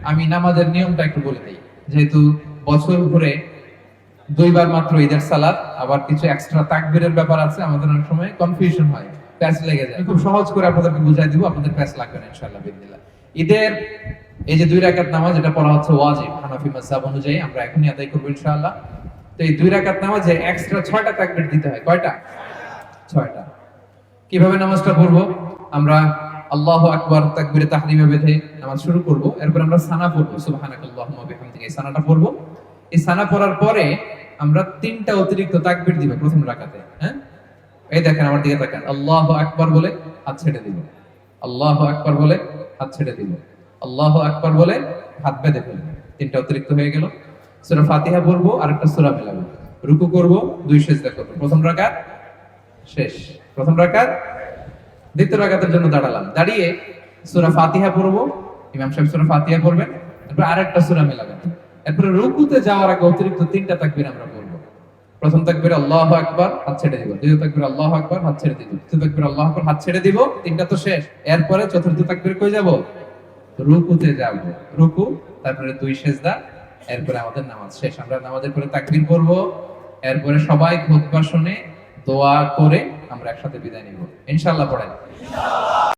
আমি নামাজের নিয়মটা একটু বলে দিই। যেহেতু বছর ঘুরে দুইবার মাত্র ঈদের সালাত, আবার কিছু এক্সট্রা তাকবীরের ব্যাপার আছে, আমাদের অনেক সময় কনফিউশন হয়, প্যাচ লেগে যায়। খুব সহজ করে আপনাদেরকে বুঝাই দিব, আপনাদের প্যাচ লাগবে না ইনশাআল্লাহ বিদিনিল্লাহ। ঈদের এই যে 2 রাকাত নামাজ, এটা পড়া হচ্ছে ওয়াজিব হানাফি মাযহাব অনুযায়ী, আমরা এখনই আদায় করব ইনশাআল্লাহ। তো এই 2 রাকাত নামাজে এক্সট্রা 6টা তাকবীর দিতে হয়। কয়টা? 6টা। কিভাবে নামাজটা পড়বো? আমরা আল্লাহু আকবার তাকবীরে তাহরিমে বেঁধে নামাজ শুরু করব। এরপর আমরা সানা পড়বো, সুবহানাকাল্লাহুম্মা ওয়া বিহামদিকা, এই সানাটা পড়বো। এই সানা পড়ার পরে আমরা 3টা অতিরিক্ত তাকবীর দিব প্রথম রাকাতে। হ্যাঁ, এই দেখেন আমার দিকে তাকান। আল্লাহু আকবার বলে হাত ছেড়ে দিব, আল্লাহু আকবার বলে হাত ছেড়ে দিব, আল্লাহু আকবার বলে হাত বেঁধে ফেলবো। 3টা অতিরিক্ত হয়ে গেল। সূরা ফাতিহা পড়বো, আরেকটা সূরা মেলাবো, রুকু করব, 2 সিজদা করব। প্রথম রাকাত শেষ। প্রথম রাকাত। দ্বিতীয় রাকাতের জন্য দাঁড়ালাম, দাঁড়িয়ে সূরা ফাতিহা পড়বো, ইমাম সাহেব সূরা ফাতিহা পড়বেন, তারপর আরেকটা সূরা মেলাবেন। এরপর রুকুতে যাওয়ার আগে অতিরিক্ত 3টা তাকবীর আমরা পড়বো। প্রথম তাকবীরে আল্লাহু আকবার, হাত ছেড়ে দিব। দ্বিতীয় তাকবীরে আল্লাহু আকবার, হাত ছেড়ে দিব। তৃতীয় তাকবীরে আল্লাহু আকবার, হাত ছেড়ে দিব। 3টা তো শেষ। এরপরে চতুর্থ তাকবীর কই যাব? রুকুতে যাব। রুকু, তারপরে 2 সিজদা, এরপরে আমাদের নামাজ শেষ। আমরা নামাজের পরে তাকবীর পড়বো, এরপরে সবাই খুতবা শুনে দোয়া করে আমরা একসাথে বিদায় নিব ইনশাআল্লাহ। পড়েন।